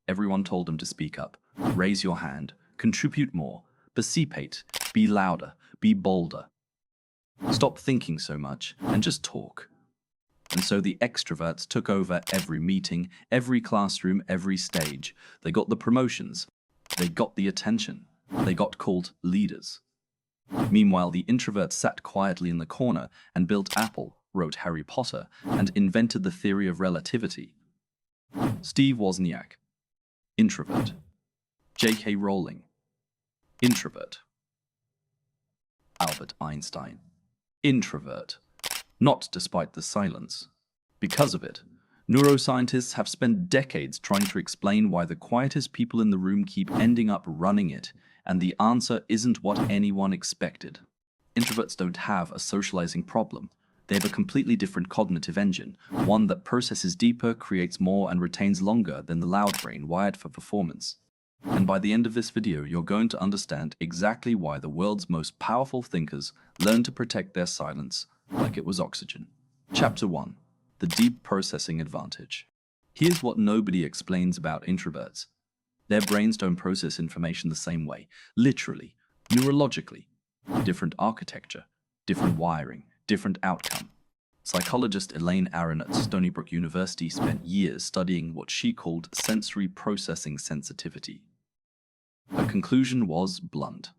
Everyone told him to speak up, raise your hand, contribute more, participate, be louder, be bolder. Stop thinking so much and just talk. And so the extroverts took over every meeting, every classroom, every stage. They got the promotions. They got the attention. They got called leaders. Meanwhile, the introverts sat quietly in the corner and built Apple, wrote Harry Potter, and invented the theory of relativity. Steve Wozniak, introvert. J.K. Rowling, introvert. Albert Einstein, introvert. Not despite the silence. Because of it, neuroscientists have spent decades trying to explain why the quietest people in the room keep ending up running it, and the answer isn't what anyone expected. Introverts don't have a socializing problem. They have a completely different cognitive engine, one that processes deeper, creates more, and retains longer than the loud brain wired for performance. And by the end of this video, you're going to understand exactly why the world's most powerful thinkers learn to protect their silence like it was oxygen. Chapter 1. The Deep Processing Advantage. Here's what nobody explains about introverts. Their brains don't process information the same way, literally, neurologically. Different architecture, different wiring, different outcome. Psychologist Elaine Aron at Stony Brook University spent years studying what she called sensory processing sensitivity. Her conclusion was blunt.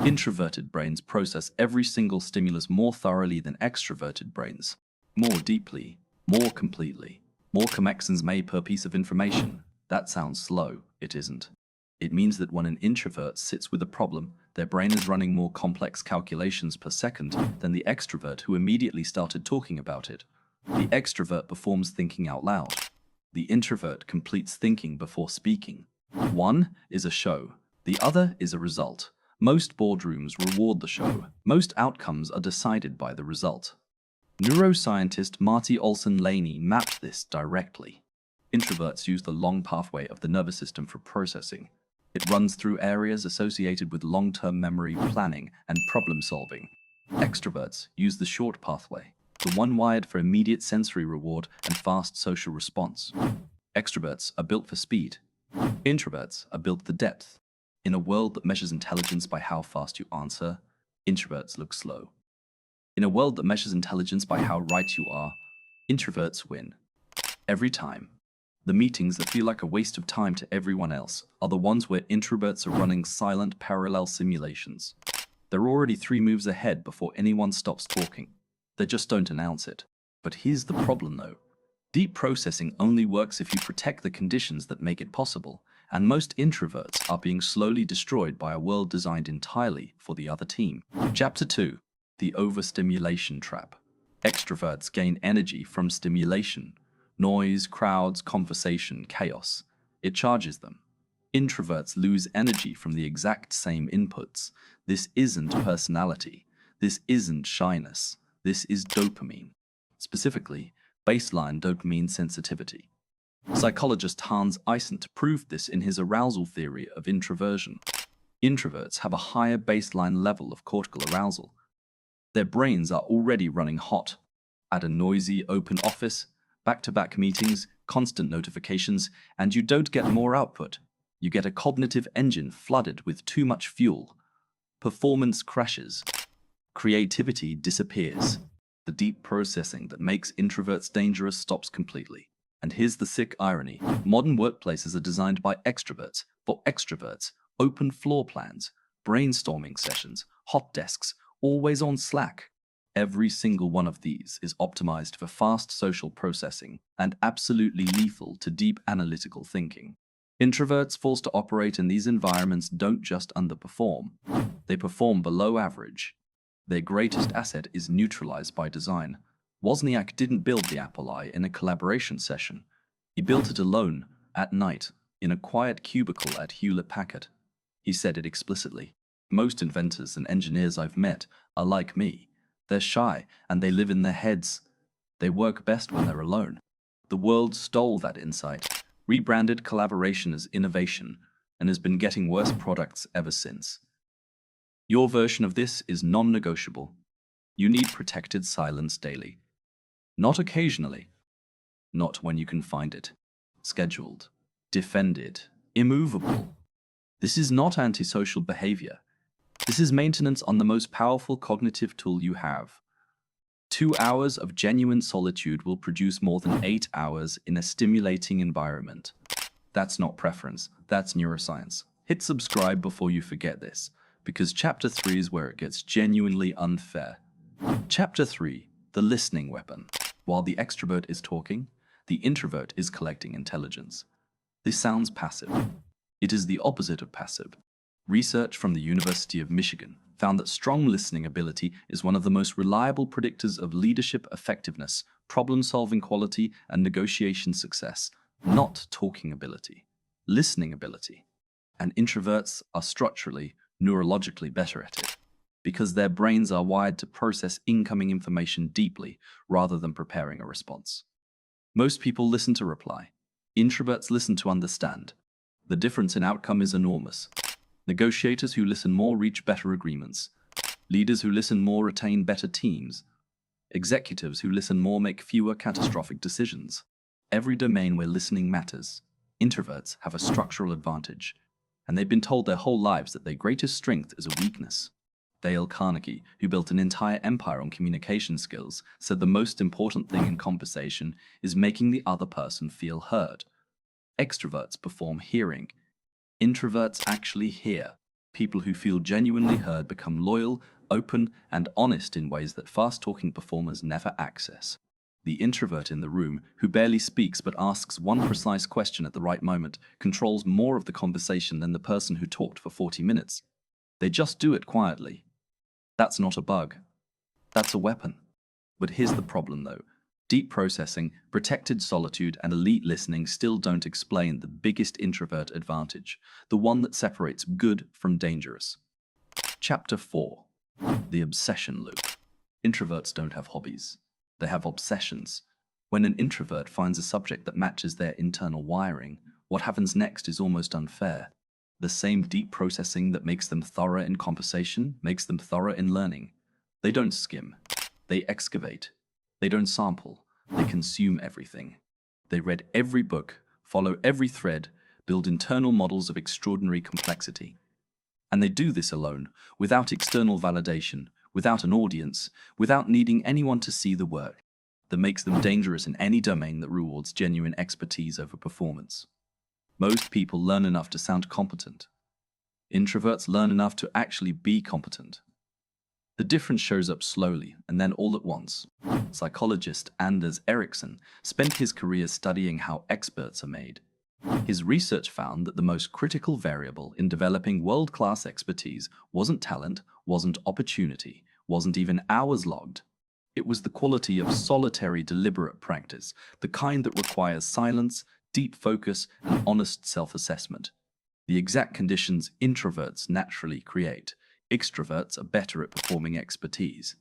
Introverted brains process every single stimulus more thoroughly than extroverted brains. More deeply, more completely, more connections made per piece of information. That sounds slow. It isn't. It means that when an introvert sits with a problem, their brain is running more complex calculations per second than the extrovert who immediately started talking about it. The extrovert performs thinking out loud. The introvert completes thinking before speaking. One is a show. The other is a result. Most boardrooms reward the show. Most outcomes are decided by the result. Neuroscientist Marty Olson-Laney mapped this directly. Introverts use the long pathway of the nervous system for processing. It runs through areas associated with long-term memory, planning, and problem-solving. Extroverts use the short pathway, the one wired for immediate sensory reward and fast social response. Extroverts are built for speed. Introverts are built for depth. In a world that measures intelligence by how fast you answer, introverts look slow. In a world that measures intelligence by how right you are, introverts win. Every time. The meetings that feel like a waste of time to everyone else are the ones where introverts are running silent parallel simulations. They're already 3 moves ahead before anyone stops talking. They just don't announce it. But here's the problem though. Deep processing only works if you protect the conditions that make it possible, and most introverts are being slowly destroyed by a world designed entirely for the other team. Chapter 2. The overstimulation trap. Extroverts gain energy from stimulation. Noise, crowds, conversation, chaos. It charges them. Introverts lose energy from the exact same inputs. This isn't personality. This isn't shyness. This is dopamine. Specifically, baseline dopamine sensitivity. Psychologist Hans Eysendt proved this in his arousal theory of introversion. Introverts have a higher baseline level of cortical arousal. Their brains are already running hot. At a noisy, open office, back-to-back meetings, constant notifications, and you don't get more output. You get a cognitive engine flooded with too much fuel. Performance crashes. Creativity disappears. The deep processing that makes introverts dangerous stops completely. And here's the sick irony. Modern workplaces are designed by extroverts, for extroverts, open floor plans, brainstorming sessions, hot desks, always on Slack. Every single one of these is optimized for fast social processing and absolutely lethal to deep analytical thinking. Introverts forced to operate in these environments don't just underperform, they perform below average. Their greatest asset is neutralized by design. Wozniak didn't build the Apple I in a collaboration session. He built it alone, at night, in a quiet cubicle at Hewlett-Packard. He said it explicitly. Most inventors and engineers I've met are like me. They're shy and they live in their heads. They work best when they're alone. The world stole that insight, rebranded collaboration as innovation, and has been getting worse products ever since. Your version of this is non-negotiable. You need protected silence daily. Not occasionally. Not when you can find it. Scheduled. defended, immovable. This is not antisocial behavior. This is maintenance on the most powerful cognitive tool you have. 2 hours of genuine solitude will produce more than 8 hours in a stimulating environment. That's not preference, that's neuroscience. Hit subscribe before you forget this, because Chapter 3 is where it gets genuinely unfair. Chapter 3, the listening weapon. While the extrovert is talking, the introvert is collecting intelligence. This sounds passive. It is the opposite of passive. Research from the University of Michigan found that strong listening ability is one of the most reliable predictors of leadership effectiveness, problem-solving quality, and negotiation success, not talking ability, listening ability. And introverts are structurally, neurologically better at it, because their brains are wired to process incoming information deeply rather than preparing a response. Most people listen to reply. Introverts listen to understand. The difference in outcome is enormous. Negotiators who listen more reach better agreements. Leaders who listen more retain better teams. Executives who listen more make fewer catastrophic decisions. Every domain where listening matters, introverts have a structural advantage, and they've been told their whole lives that their greatest strength is a weakness. Dale Carnegie, who built an entire empire on communication skills, said the most important thing in conversation is making the other person feel heard. Extroverts perform hearing. Introverts actually hear. People who feel genuinely heard become loyal, open, and honest in ways that fast-talking performers never access. The introvert in the room, who barely speaks but asks one precise question at the right moment, controls more of the conversation than the person who talked for 40 minutes. They just do it quietly. That's not a bug. That's a weapon. But here's the problem, though. Deep processing, protected solitude, and elite listening still don't explain the biggest introvert advantage, the one that separates good from dangerous. Chapter 4. The obsession loop. Introverts don't have hobbies. They have obsessions. When an introvert finds a subject that matches their internal wiring, what happens next is almost unfair. The same deep processing that makes them thorough in conversation makes them thorough in learning. They don't skim. They excavate. They don't sample. They consume everything. They read every book, follow every thread, build internal models of extraordinary complexity. And they do this alone, without external validation, without an audience, without needing anyone to see the work. That makes them dangerous in any domain that rewards genuine expertise over performance. Most people learn enough to sound competent. Introverts learn enough to actually be competent. The difference shows up slowly and then all at once. Psychologist Anders Ericsson spent his career studying how experts are made. His research found that the most critical variable in developing world-class expertise wasn't talent, wasn't opportunity, wasn't even hours logged. It was the quality of solitary, deliberate practice, the kind that requires silence, deep focus, and honest self-assessment. The exact conditions introverts naturally create. Extroverts are better at performing expertise.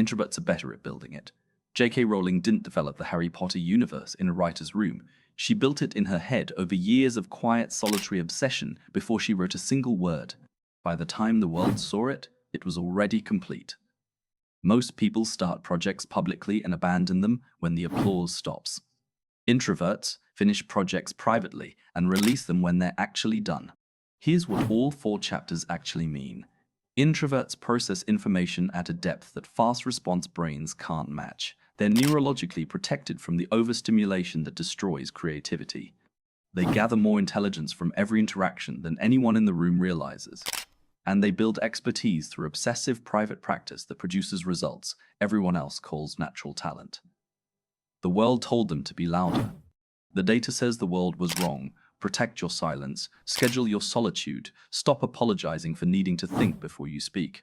Introverts are better at building it. J.K. Rowling didn't develop the Harry Potter universe in a writer's room. She built it in her head over years of quiet, solitary obsession before she wrote a single word. By the time the world saw it, it was already complete. Most people start projects publicly and abandon them when the applause stops. Introverts finish projects privately and release them when they're actually done. Here's what all 4 chapters actually mean. Introverts process information at a depth that fast-response brains can't match. They're neurologically protected from the overstimulation that destroys creativity. They gather more intelligence from every interaction than anyone in the room realizes. And they build expertise through obsessive private practice that produces results everyone else calls natural talent. The world told them to be louder. The data says the world was wrong. Protect your silence, schedule your solitude, stop apologizing for needing to think before you speak.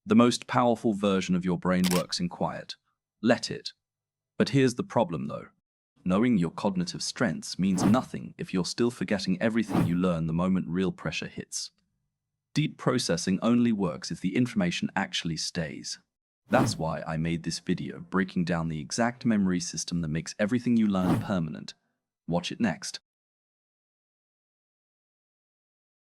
The most powerful version of your brain works in quiet. Let it. But here's the problem, though. Knowing your cognitive strengths means nothing if you're still forgetting everything you learn the moment real pressure hits. Deep processing only works if the information actually stays. That's why I made this video breaking down the exact memory system that makes everything you learn permanent. Watch it next.